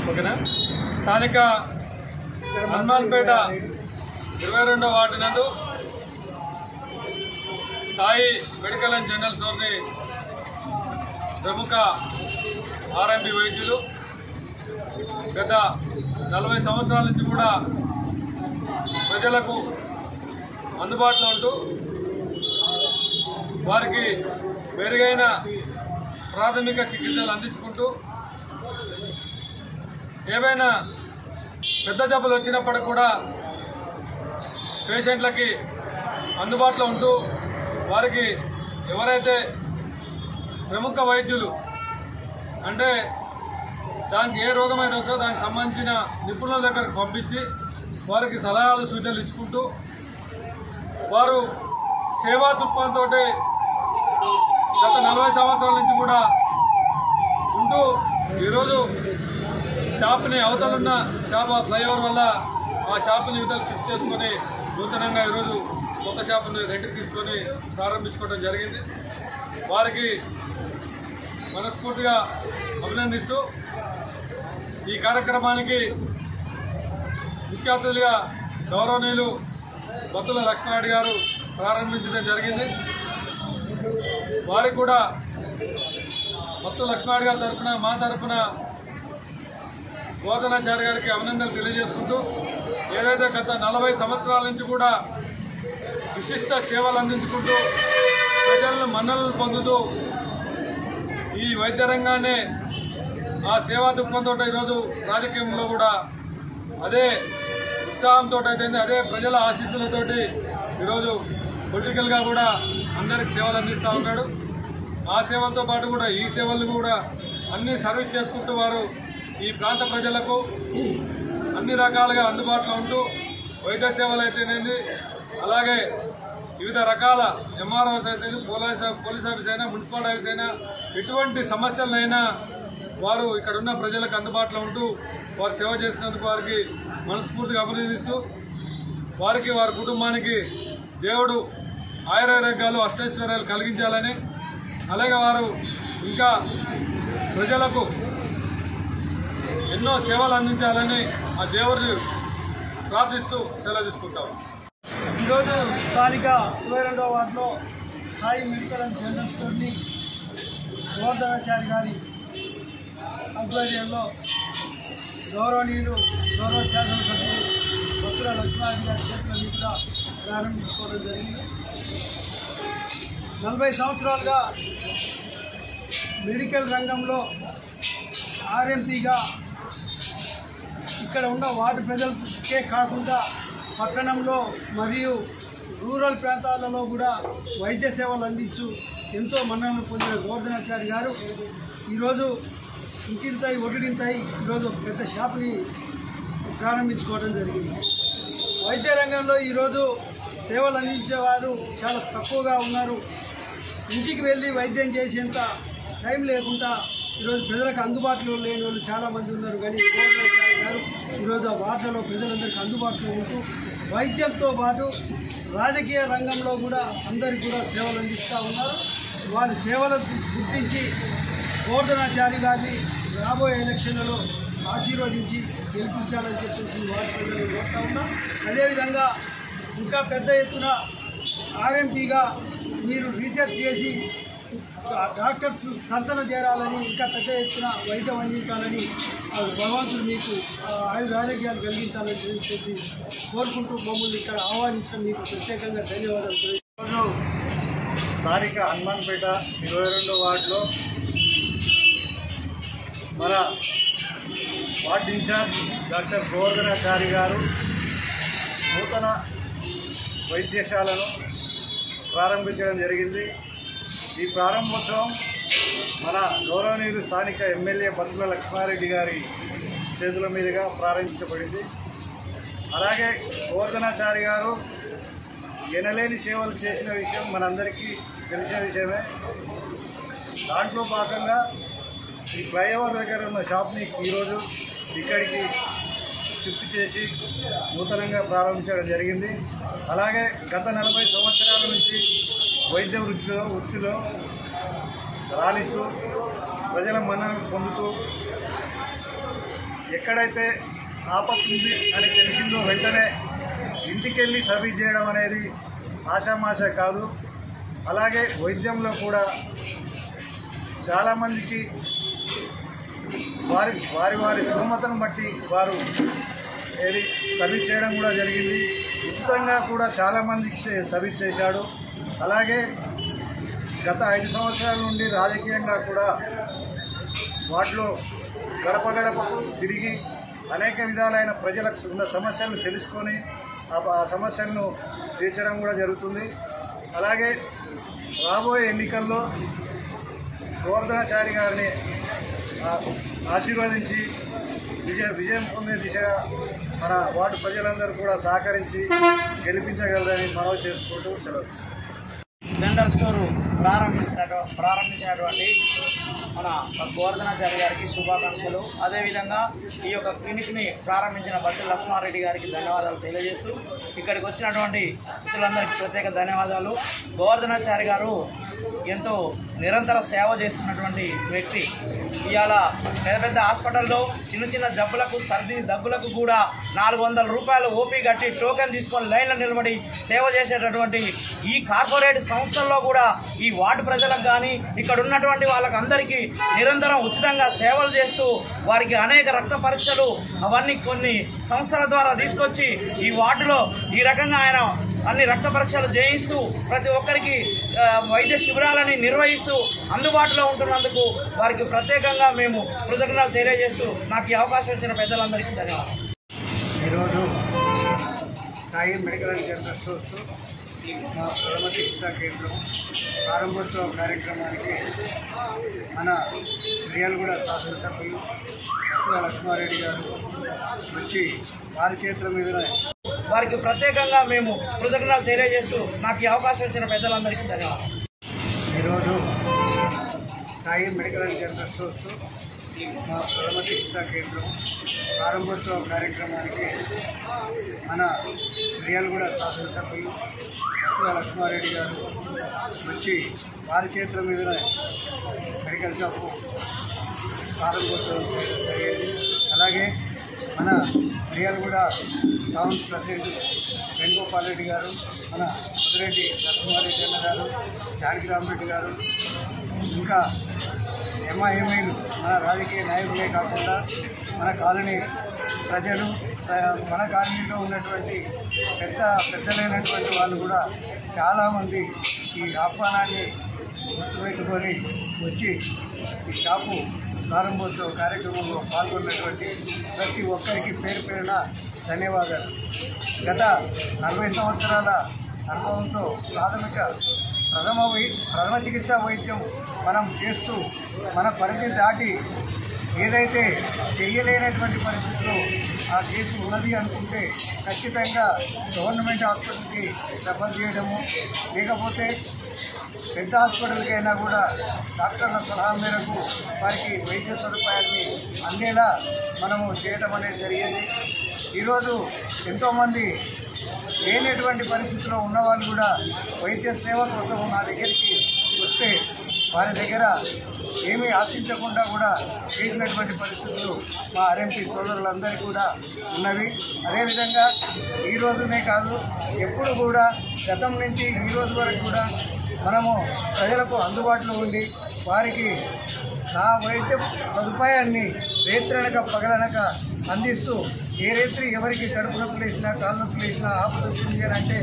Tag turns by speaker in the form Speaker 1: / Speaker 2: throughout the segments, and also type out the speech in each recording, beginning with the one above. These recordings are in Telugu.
Speaker 1: ఓకేనా? స్థానిక హనుమాన్పేట 22వ వార్డు నందు సాయి మెడికల్ అండ్ జనరల్ స్టోర్ని ప్రముఖ ఆర్ఎంపీ వైద్యులు గత 40 సంవత్సరాల నుంచి కూడా ప్రజలకు అందుబాటులో ఉంటూ వారికి మెరుగైన ప్రాథమిక చికిత్సలు అందించుకుంటూ ఏవైనా పెద్ద జబ్బులు వచ్చినప్పటికి కూడా పేషెంట్లకి అందుబాటులో ఉంటూ వారికి ఎవరైతే ప్రముఖ వైద్యులు అంటే దానికి ఏ రోగమైనా వస్తే దానికి సంబంధించిన నిపుణుల దగ్గరకు పంపించి వారికి సలహాలు సూచనలు ఇచ్చుకుంటూ వారు సేవా దృక్పథంతో గత 40 సంవత్సరాల నుంచి కూడా ఉంటూ ఈరోజు షాప్ని అవతలున్న షాప్ ఫ్లైఓవర్ వల్ల ఆ షాప్ని యువతలు షిఫ్ట్ చేసుకుని నూతనంగా ఈరోజు కొత్త షాపుని రెంట్కి తీసుకొని ప్రారంభించుకోవడం జరిగింది. వారికి మనస్ఫూర్తిగా అభినందిస్తూ ఈ కార్యక్రమానికి ముఖ్య అతిథులుగా గౌరవనీయులు బత్తుల లక్ష్మణరెడ్డి గారు ప్రారంభించడం జరిగింది. వారికి కూడా బత్తుల లక్ష్మణరెడ్డి గారి తరఫున మా తరఫున గోవర్ధనాచారి గారికి అభినందనలు తెలియజేసుకుంటూ ఏదైతే గత 40 సంవత్సరాల నుంచి కూడా విశిష్ట సేవలు అందించుకుంటూ ప్రజలను మన్ననలు పొందుతూ ఈ వైద్య రంగాన్ని ఆ సేవా దృక్పథంతో ఈరోజు రాజకీయంలో కూడా అదే ఉత్సాహంతో అయితే అదే ప్రజల ఆశీస్సులతోటి ఈరోజు పొలిటికల్గా కూడా అందరికి సేవలు అందిస్తూ ఉన్నాడు. ఆ సేవలతో పాటు కూడా ఈ సేవలను కూడా అన్ని సర్వీస్ చేసుకుంటూ వారు ఈ ప్రాంత ప్రజలకు అన్ని రకాలుగా అందుబాటులో ఉంటూ వైద్య సేవలు అయితేనేది అలాగే వివిధ రకాల ఎంఆర్ఓస్ అయితే పోలీస్ ఆఫీస్ అయినా మున్సిపల్ ఆఫీస్ అయినా ఎటువంటి సమస్యలైనా వారు ఇక్కడ ఉన్న ప్రజలకు అందుబాటులో ఉంటూ వారు సేవ చేసినందుకు వారికి మనస్ఫూర్తిగా అభినందిస్తూ వారికి వారి కుటుంబానికి దేవుడు ఆయురారోగ్యాలు అష్టైశ్వర్యాలు కలిగించాలని అలాగే వారు ఇంకా ప్రజలకు ఎన్నో సేవలు అందించాలని ఆ దేవుడిని ప్రార్థిస్తూ సెలవు తీసుకుంటాం.
Speaker 2: ఈరోజు స్థానిక 22వ వార్డులో సాయి మెడికల్ అండ్ జనరల్ స్టోర్ని గోవర్ధనాచారి గారి ఆధ్వర్యంలో గౌరవ శాసనసభ్యులు బత్తుల లక్ష్మణరెడ్డి గారి చేతుల మీదుగా ప్రారంభించుకోవడం జరిగింది. 40 సంవత్సరాలుగా మెడికల్ రంగంలో ఆర్ఎంపీగా ఇక్కడ ఉన్న వార్డు ప్రజలకే కాకుండా పట్టణంలో మరియు రూరల్ ప్రాంతాలలో కూడా వైద్య సేవలు అందించు ఎంతో మన్ననలు పొందిన గోవర్ధనాచారి గారు ఈరోజు ఇంటింతాయి ఒడ్డింతాయి ఈరోజు పెద్ద షాప్ని ప్రారంభించుకోవడం జరిగింది. వైద్య రంగంలో ఈరోజు సేవలు అందించేవారు చాలా తక్కువగా ఉన్నారు. ఇంటికి వెళ్ళి వైద్యం చేసేంత టైం లేకుండా ఈరోజు ప్రజలకు అందుబాటులో లేని వాళ్ళు చాలామంది ఉన్నారు. కానీ గోవర్ధనాచారి గారు ఈరోజు ఆ వార్డులో ప్రజలందరికీ అందుబాటులో ఉంటూ వైద్యంతో పాటు రాజకీయ రంగంలో కూడా అందరికీ కూడా సేవలు అందిస్తూ ఉన్నారు. వారి సేవలను గుర్తించి గోవర్ధనాచారి గారిని రాబోయే ఎలక్షన్లలో ఆశీర్వదించి గెలిపించాలని చెప్పేసి వారి ప్రజలు కోరుతా ఉన్నాం. అదేవిధంగా ఇంకా పెద్ద ఎత్తున ఆర్ఎంపీగా మీరు రీసెర్చ్ చేసి డాక్టర్స్ సరసన చేరాలని ఇంకా పెద్ద ఎత్తున వైద్యం అందించాలని భగవంతుడు మీకు ఆరోగ్యాలు కలిగించాలని చెప్పి కోరుకుంటూ మమ్మల్ని ఇక్కడ ఆహ్వానించడం మీకు ప్రత్యేకంగా ధన్యవాదాలు.
Speaker 3: స్థానిక హనుమాన్పేట 22వ వార్డులో మన వార్డు ఇన్ఛార్జ్ డాక్టర్ గోవర్ధనాచారి గారు నూతన వైద్యశాలను ప్రారంభించడం జరిగింది. ఈ ప్రారంభోత్సవం మన గౌరవనీయులు స్థానిక ఎమ్మెల్యే బత్తుల లక్ష్మణరెడ్డి గారి చేతుల మీదుగా ప్రారంభించబడింది. అలాగే గోవర్ధనాచారి గారు ఎనలేని సేవలు చేసిన విషయం మనందరికీ తెలిసిన విషయమే. దాంట్లో భాగంగా ఈ ఫ్లైఓవర్ దగ్గర ఉన్న షాప్ని ఈరోజు ఇక్కడికి షిఫ్ట్ చేసి నూతనంగా ప్రారంభించడం జరిగింది. అలాగే గత 40 సంవత్సరాల నుంచి వైద్య వృత్తిలో రాణిస్తూ ప్రజల మన్ననలు పొందుతూ ఎక్కడైతే ఆపత్తుంది అని తెలిసిందో వెంటనే ఇంటికెళ్ళి సర్వీస్ చేయడం అనేది ఆషామాష కాదు. అలాగే వైద్యంలో కూడా చాలామందికి వారి స్తోమతను బట్టి వారు సర్వీస్ చేయడం కూడా జరిగింది. ఉచితంగా కూడా చాలామందికి సర్వీస్ చేశాడు. అలాగే గత 5 సంవత్సరాల నుండి రాజకీయంగా కూడా వాటిలో గడప గడపకు తిరిగి అనేక విధాలైన ప్రజలకు ఉన్న సమస్యలను తెలుసుకొని ఆ సమస్యలను తీర్చడం కూడా జరుగుతుంది. అలాగే రాబోయే ఎన్నికల్లో గోవర్ధనాచారి గారిని ఆశీర్వదించి విజయం పొందే దిశగా మన వార్డు ప్రజలందరూ కూడా సహకరించి గెలిపించగలరని మనవి చేసుకుంటూ సెలవు.
Speaker 4: జనరల్ స్టోర్ ప్రారంభించినటువంటి మన గోవర్ధనాచారి గారికి శుభాకాంక్షలు. అదేవిధంగా ఈ యొక్క క్లినిక్ని ప్రారంభించిన బట్టి లక్ష్మారెడ్డి గారికి ధన్యవాదాలు తెలియజేస్తూ ఇక్కడికి వచ్చినటువంటి వ్యక్తులందరికీ ప్రత్యేక ధన్యవాదాలు. గోవర్ధనాచారి గారు ఎంతో నిరంతర సేవ చేస్తున్నటువంటి వ్యక్తి. ఇవాళ పెద్ద పెద్ద హాస్పిటల్లో చిన్న చిన్న జబ్బులకు సర్ది దగ్గులకు కూడా 400 రూపాయలు ఓపీ కట్టి టోకెన్ తీసుకొని లైన్లో నిలబడి సేవ చేసేటటువంటి ఈ కార్పొరేట్ సంస్థల్లో కూడా ఈ వార్డు ప్రజలకు కానీ ఇక్కడ ఉన్నటువంటి వాళ్ళకి అందరికీ నిరంతరం ఉచితంగా సేవలు చేస్తూ వారికి అనేక రక్త పరీక్షలు అవన్నీ కొన్ని సంస్థల ద్వారా తీసుకొచ్చి ఈ వార్డులో ఈ రకంగా ఆయన అన్ని రక్త పరీక్షలు చేయిస్తూ ప్రతి ఒక్కరికి వైద్య శిబిరాలని నిర్వహిస్తూ అందుబాటులో ఉంటున్నందుకు వారికి ప్రత్యేకంగా మేము కృతజ్ఞతలు తెలియజేస్తూ నాకు ఈ అవకాశం ఇచ్చిన పెద్దలందరికీ ధన్యవాదాలు.
Speaker 2: ఈరోజు Sai medical and general stores మా ప్రథమ చికిత్సా కేంద్రం ప్రారంభోత్సవ కార్యక్రమానికి మన మిర్యాలగూడ శాసనసభ్యులు లక్ష్మారెడ్డి గారు వచ్చి వారి చేతుల మీదనే
Speaker 4: వారికి ప్రత్యేకంగా మేము కృతజ్ఞతలు తెలియజేస్తూ నాకు ఈ అవకాశం ఇచ్చిన పెద్దలందరికీ ధన్యవాదాలు.
Speaker 2: ఈరోజు Sai medical and general stores మా ప్రథమ చికిత్సా కేంద్రం ప్రారంభోత్సవ కార్యక్రమానికి మన మిర్యాలగూడ శాసనసభ్యులు లక్ష్మారెడ్డి గారు వచ్చి వారి చేతుల మీదనే మెడికల్ షాపు ప్రారంభోత్సవం జరిగేది. అలాగే మన మిర్యాలగూడ టౌన్ ప్రెసిడెంట్ వేణుగోపాల్ రెడ్డి గారు, మన ముదిరెడ్డి లక్ష్మారెడ్డి అన్న గారు, జానకి రామరెడ్డి గారు, ఇంకా ఎంఐఎంఐలు మన రాజకీయ నాయకులే కాకుండా మన కాలనీ ప్రజలు, మన కాలనీలో ఉన్నటువంటి పెద్దలైనటువంటి వాళ్ళు కూడా చాలామంది ఈ ఆహ్వానాన్ని గుర్తుపెట్టుకొని వచ్చి ఈ షాపు ప్రారంభోత్సవ కార్యక్రమంలో పాల్గొన్నటువంటి ప్రతి ఒక్కరికి పేరు పేరున ధన్యవాదాలు. గత 40 సంవత్సరాల అనుభవంతో ప్రథమ చికిత్సా వైద్యం మనం చేస్తూ మన పరిధి దాటి ఏదైతే చేయలేనటువంటి పరిస్థితుల్లో ఆ కేసు ఉన్నది అనుకుంటే ఖచ్చితంగా గవర్నమెంట్ హాస్పిటల్కి రెఫర్ చేయడము, లేకపోతే పెద్ద హాస్పిటల్కైనా కూడా డాక్టర్ల సలహా మేరకు వారికి వైద్య సదుపాయాన్ని అందేలా మనము చేయడం అనేది జరిగింది. ఈరోజు ఎంతోమంది లేనటువంటి పరిస్థితిలో ఉన్నవాళ్ళు కూడా వైద్య సేవ కోసం నా దగ్గరికి వస్తే వారి దగ్గర ఏమీ ఆశించకుండా కూడా చేసినటువంటి పరిస్థితులు మా ఆర్ఎంపీ సోదరులందరికీ కూడా ఉన్నవి. అదేవిధంగా ఈ రోజునే కాదు, ఎప్పుడు కూడా గతం నుంచి ఈ రోజు వరకు కూడా మనము ప్రజలకు అందుబాటులో ఉండి వారికి నా వైద్య సదుపాయాన్ని రేత్రనక పగలనక అందిస్తూ ఏ రేత్రి ఎవరికి కడుపు నొప్పులు వేసినా కాళ్ళు నొప్పులు వేసినా ఆపద వచ్చింది అని అంటే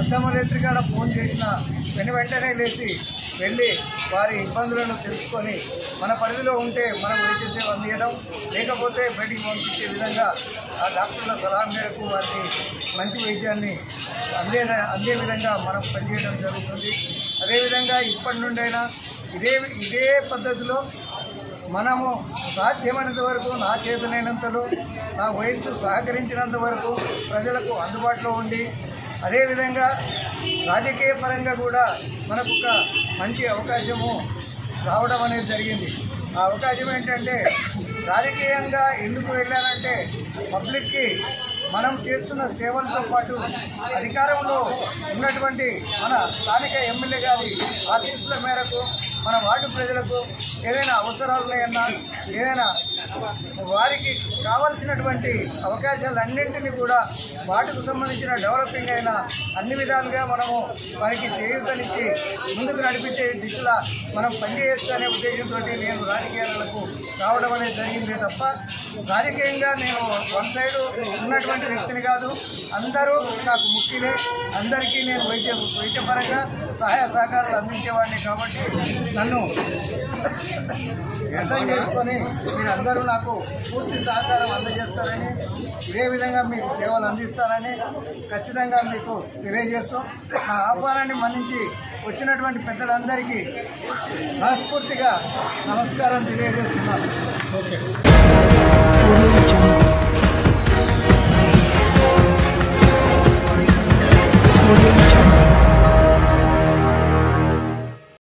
Speaker 2: అద్దమ్మ రేత్రి కాడ ఫోన్ చేసినా వెంటనే లేచి వెళ్ళి వారి ఇబ్బందులను తెలుసుకొని మన పరిధిలో ఉంటే మనం వైద్య సేవ అందించడం, లేకపోతే బయటికి పంపించే విధంగా ఆ డాక్టర్ల సలహా మేరకు వారికి మంచి వైద్యాన్ని అందే విధంగా మనం పనిచేయడం జరుగుతుంది. అదేవిధంగా ఇప్పటి నుండైనా ఇదే పద్ధతిలో మనము సాధ్యమైనంత వరకు, నా చేతనైనంతలో, నా వయస్సు సహకరించినంత వరకు ప్రజలకు అందుబాటులో ఉండి, అదేవిధంగా రాజకీయ పరంగా కూడా మనకు ఒక మంచి అవకాశము రావడం అనేది జరిగింది. ఆ అవకాశం ఏంటంటే, రాజకీయంగా ఎందుకు వెళ్ళానంటే పబ్లిక్కి మనం చేస్తున్న సేవలతో పాటు అధికారంలో ఉన్నటువంటి మన స్థానిక ఎమ్మెల్యే గారి ఆశీస్సుల మేరకు మన వార్డు ప్రజలకు ఏదైనా అవసరాలు ఉన్నాయన్నా ఏదైనా వారికి కావాల్సినటువంటి అవకాశాలన్నింటినీ కూడా వాటికి సంబంధించిన డెవలపింగ్ అయిన అన్ని విధాలుగా మనము వారికి చేయూతనిచ్చి ముందుకు నడిపించే దిశలా మనం పనిచేయొచ్చనే ఉద్దేశంతో నేను రాజకీయాలకు రావడం అనేది జరిగిందే తప్ప రాజకీయంగా నేను వన్ సైడ్ ఉన్నటువంటి వ్యక్తిని కాదు. అందరూ నాకు ముఖ్యులే. అందరికీ నేను వైద్యపరంగా సహాయ సహకారాలు అందించేవాడిని కాబట్టి నన్ను అర్థం చేసుకొని మీరందరూ నాకు పూర్తి సహకారం అందజేస్తారని ఇదే విధంగా మీకు సేవలు అందిస్తారని ఖచ్చితంగా మీకు తెలియజేస్తూ నా ఆహ్వానాన్ని మన్నించి వచ్చినటువంటి పెద్దలందరికీ మనస్ఫూర్తిగా నమస్కారం తెలియజేస్తున్నాను. ఓకే.